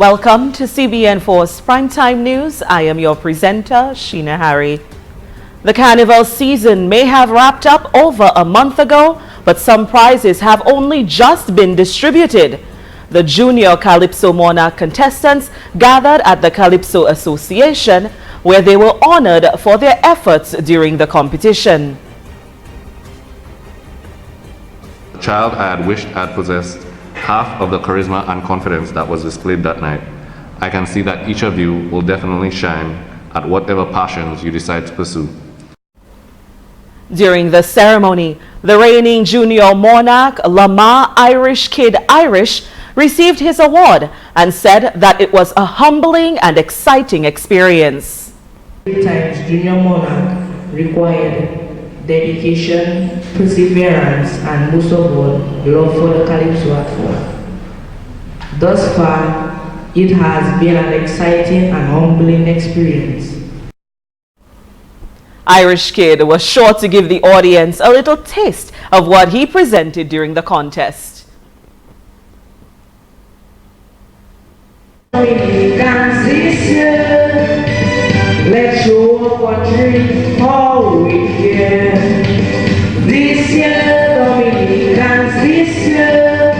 Welcome to CBN4's Primetime News. I am your presenter, Sheena Harry. The carnival season may have wrapped up over a month ago, but some prizes have only just been distributed. The Junior Calypso Monarch contestants gathered at the Calypso Association, where they were honored for their efforts during the competition. The child I had wished I had possessed half of the charisma and confidence that was displayed that night. I can see that each of you will definitely shine at whatever passions you decide to pursue. During the ceremony, the reigning junior monarch, Lamar Irish Kid Irish, received his award and said that it was a humbling and exciting experience. 3 times junior monarch required dedication, perseverance, and most of all, love for the Calypso art form. Thus far, it has been an exciting and humbling experience. Irish Kid was sure to give the audience a little taste of what he presented during the contest. Let's show up a dream all weekend. This year, Dominicans, this year,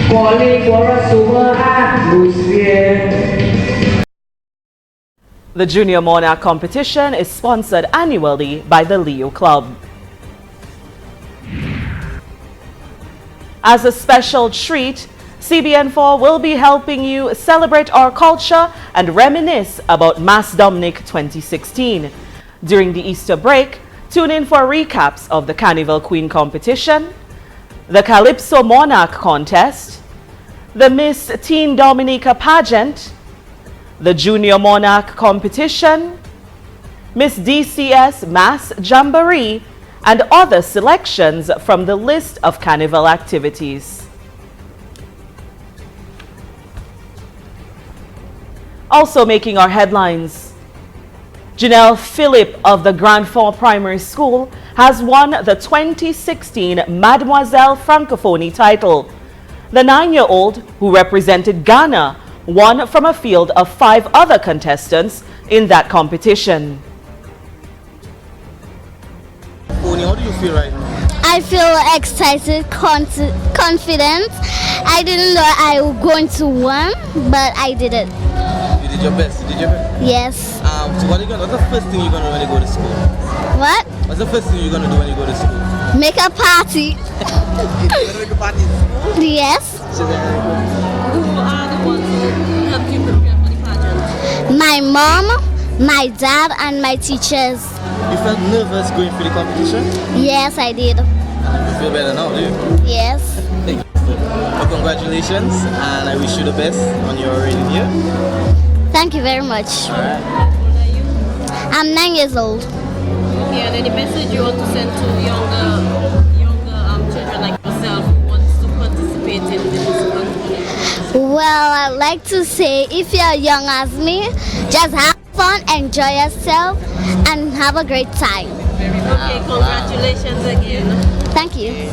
calling for a sober atmosphere. The Junior Monarch competition is sponsored annually by the Leo Club. As a special treat, CBN4 will be helping you celebrate our culture and reminisce about Mass Dominic 2016. During the Easter break, tune in for recaps of the Carnival Queen competition, the Calypso Monarch contest, the Miss Teen Dominica pageant, the Junior Monarch competition, Miss DCS Mass Jamboree, and other selections from the list of carnival activities. Also making our headlines, Janelle Phillip of the Grand Fort Primary School has won the 2016 Mademoiselle Francophonie title. The 9-year-old, who represented Ghana, won from a field of 5 other contestants in that competition. How do you feel right now? I feel excited, confident. I didn't know I was going to win, but I did it. You did your best. You did your best. Yes. So what's the first thing you're gonna do when you go to school? What? What's the first thing you're gonna do when you go to school? Make a party. You're gonna make a party in school? Yes. So then, Who are the ones who helped you prepare for the pageant? My mom, my dad, and my teachers. you felt nervous going through the competition? Yes, I did. You feel better now, do you? Yes. Thank you. Well, congratulations, and I wish you the best on your reign year. Thank you very much. All right. I'm 9 years old. Okay, and any message you want to send to younger children like yourself who wants to participate in this competition? Well, I'd like to say, if you're young as me, just have fun, enjoy yourself, and have a great time. Okay, congratulations again. Thank you.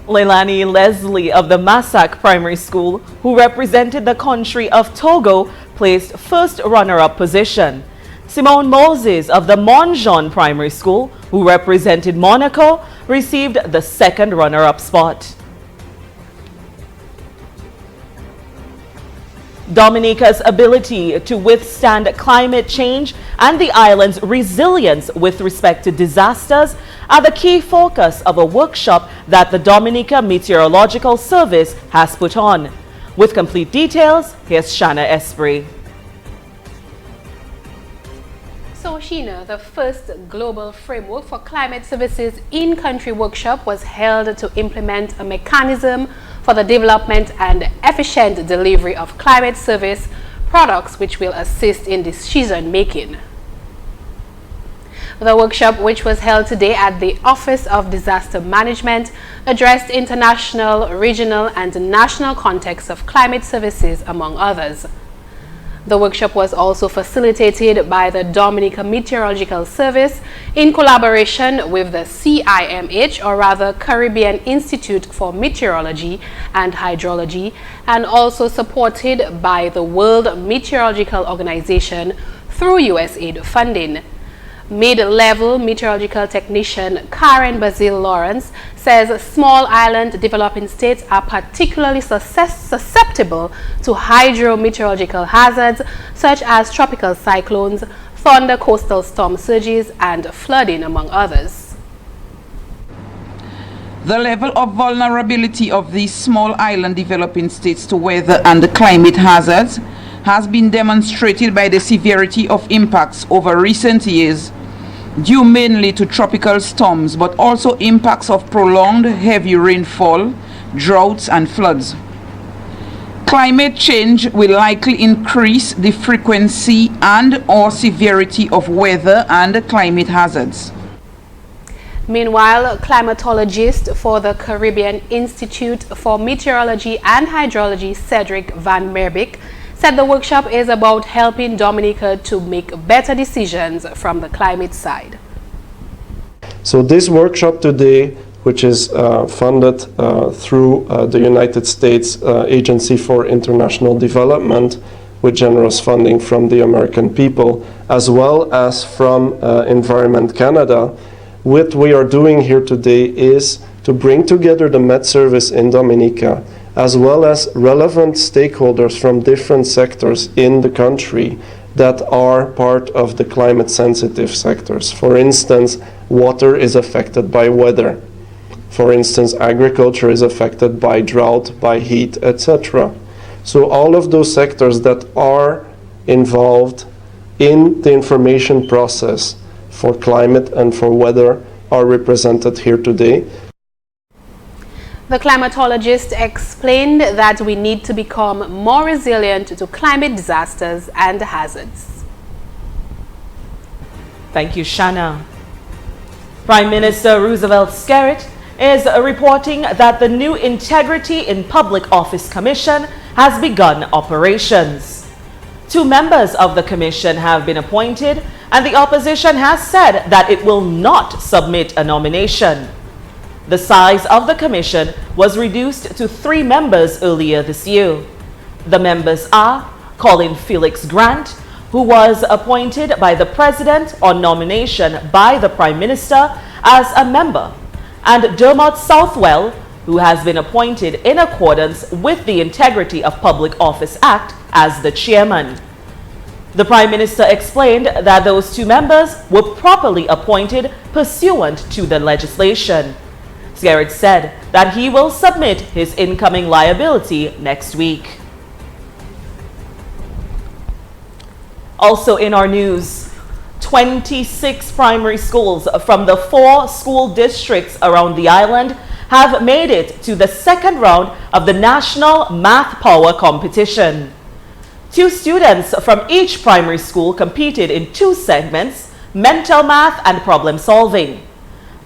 Leilani Leslie of the Massac Primary School, who represented the country of Togo, placed first runner-up position. Simone Moses of the Monjon Primary School, who represented Monaco, received the second runner-up spot. Dominica's ability to withstand climate change and the island's resilience with respect to disasters are the key focus of a workshop that the Dominica Meteorological Service has put on. With complete details, here's Shana Esprit. So, Sheena, the first global framework for climate services in-country workshop was held to implement a mechanism for the development and efficient delivery of climate service products which will assist in decision making. The workshop, which was held today at the Office of Disaster Management, addressed international, regional and national contexts of climate services, among others. The workshop was also facilitated by the Dominica Meteorological Service in collaboration with the CIMH, or rather Caribbean Institute for Meteorology and Hydrology, and also supported by the World Meteorological Organization through USAID funding. Mid-level meteorological technician Karen Basil Lawrence says small island developing states are particularly susceptible to hydrometeorological hazards such as tropical cyclones, thunder, coastal storm surges, and flooding, among others. The level of vulnerability of these small island developing states to weather and climate hazards has been demonstrated by the severity of impacts over recent years, due mainly to tropical storms, but also impacts of prolonged heavy rainfall, droughts, and floods. Climate change will likely increase the frequency and/or severity of weather and climate hazards. Meanwhile, climatologist for the Caribbean Institute for Meteorology and Hydrology, Cedric Van Merbeek, said the workshop is about helping Dominica to make better decisions from the climate side. So this workshop today, which is funded through the United States Agency for International Development with generous funding from the American people, as well as from Environment Canada, what we are doing here today is to bring together the Met Service in Dominica as well as relevant stakeholders from different sectors in the country that are part of the climate sensitive sectors. For instance, water is affected by weather. For instance, agriculture is affected by drought, by heat, etc. So all of those sectors that are involved in the information process for climate and for weather are represented here today. The climatologist explained that we need to become more resilient to climate disasters and hazards. Thank you, Shanna. Prime Minister Roosevelt Skerrit is reporting that the new Integrity in Public Office Commission has begun operations. 2 members of the commission have been appointed, and the opposition has said that it will not submit a nomination. The size of the commission was reduced to 3 members earlier this year. The members are Colin Felix Grant, who was appointed by the President on nomination by the Prime Minister as a member, and Dermot Southwell, who has been appointed in accordance with the Integrity of Public Office Act as the chairman. The Prime Minister explained that those 2 members were properly appointed pursuant to the legislation. Skerrit said that he will submit his incoming liability next week. Also in our news, 26 primary schools from the 4 school districts around the island have made it to the second round of the National Math Power Competition. 2 students from each primary school competed in 2 segments, mental math and problem solving.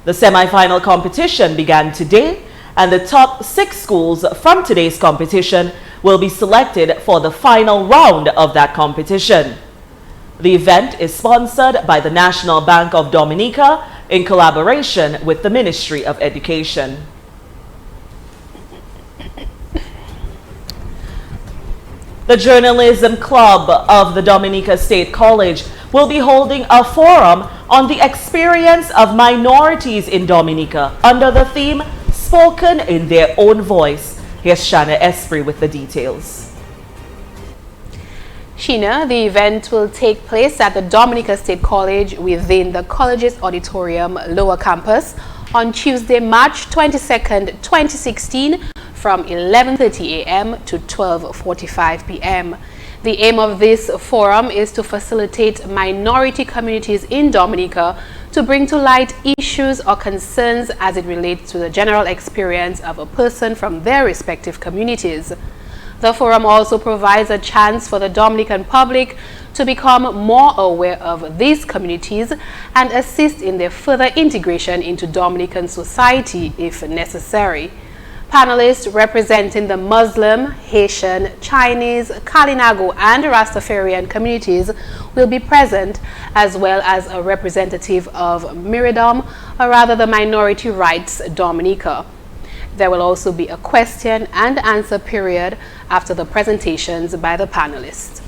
The semi-final competition began today, and the top 6 schools from today's competition will be selected for the final round of that competition. The event is sponsored by the National Bank of Dominica in collaboration with the Ministry of Education. The Journalism Club of the Dominica State College will be holding a forum on the experience of minorities in Dominica under the theme Spoken in Their Own Voice. Here's Shanna Esprit with the details. Sheena, the event will take place at the Dominica State College within the college's auditorium lower campus on Tuesday, March 22nd, 2016 from 11:30 a.m. to 12:45 p.m. The aim of this forum is to facilitate minority communities in Dominica to bring to light issues or concerns as it relates to the general experience of a person from their respective communities. The forum also provides a chance for the Dominican public to become more aware of these communities and assist in their further integration into Dominican society if necessary. Panelists representing the Muslim, Haitian, Chinese, Kalinago and Rastafarian communities will be present, as well as a representative of Miradom, or rather the Minority Rights Dominica. There will also be a question and answer period after the presentations by the panelists.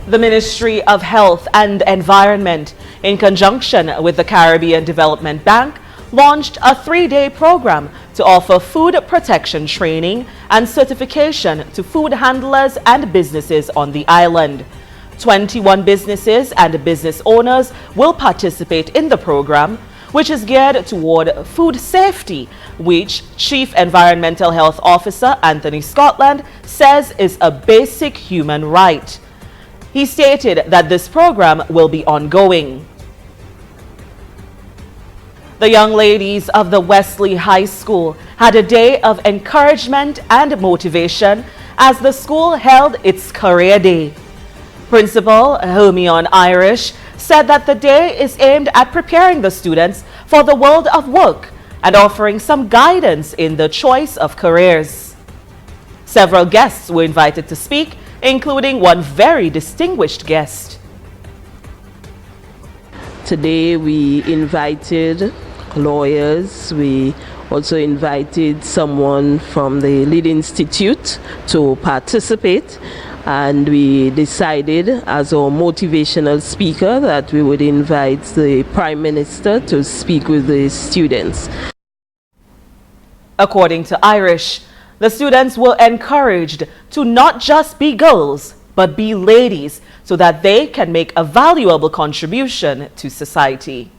The Ministry of Health and Environment, in conjunction with the Caribbean Development Bank, launched a 3-day program to offer food protection training and certification to food handlers and businesses on the island. 21 businesses and business owners will participate in the program, which is geared toward food safety, which Chief Environmental Health Officer Anthony Scotland says is a basic human right. He stated that this program will be ongoing. The young ladies of the Wesley High School had a day of encouragement and motivation as the school held its Career Day. Principal Hermione Irish said that the day is aimed at preparing the students for the world of work and offering some guidance in the choice of careers. Several guests were invited to speak, including one very distinguished guest. Today we invited lawyers, we also invited someone from the Lead Institute to participate, and we decided as our motivational speaker that we would invite the Prime Minister to speak with the students. According to Irish, the students were encouraged to not just be girls, but be ladies, so that they can make a valuable contribution to society.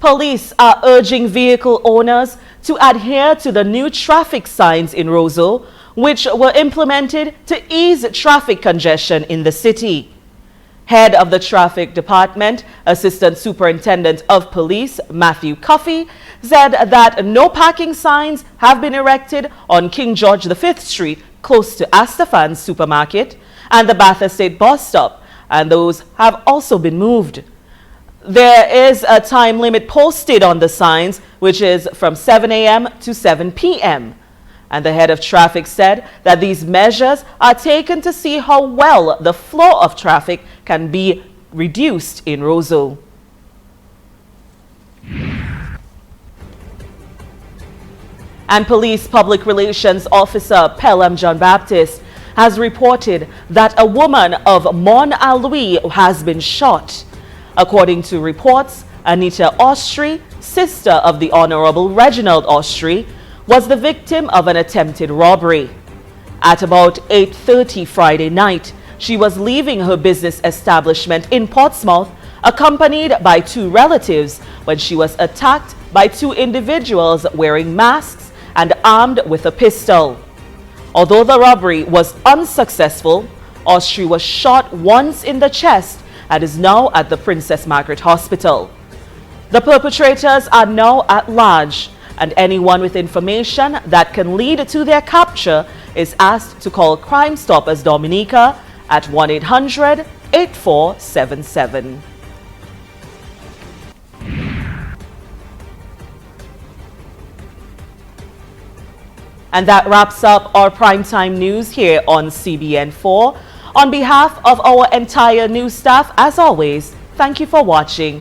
Police are urging vehicle owners to adhere to the new traffic signs in Roseau, which were implemented to ease traffic congestion in the city. Head of the Traffic Department, Assistant Superintendent of Police Matthew Cuffey, said that no parking signs have been erected on King George V Street close to Astafan's supermarket and the Bath Estate bus stop, and those have also been moved. There is a time limit posted on the signs, which is from 7 a.m. to 7 p.m. And the head of traffic said that these measures are taken to see how well the flow of traffic can be reduced in Roseau. And Police Public Relations Officer Pelham John Baptist has reported that a woman of Mon Alui has been shot. According to reports, Anita Austri, sister of the Honorable Reginald Austri, was the victim of an attempted robbery. At about 8:30 Friday night, she was leaving her business establishment in Portsmouth, accompanied by 2 relatives, when she was attacked by 2 individuals wearing masks and armed with a pistol. Although the robbery was unsuccessful, Austri was shot once in the chest and is now at the Princess Margaret Hospital. The perpetrators are now at large, and anyone with information that can lead to their capture is asked to call Crime Stoppers Dominica at 1-800-8477. And that wraps up our primetime news here on CBN4. On behalf of our entire news staff, as always, thank you for watching.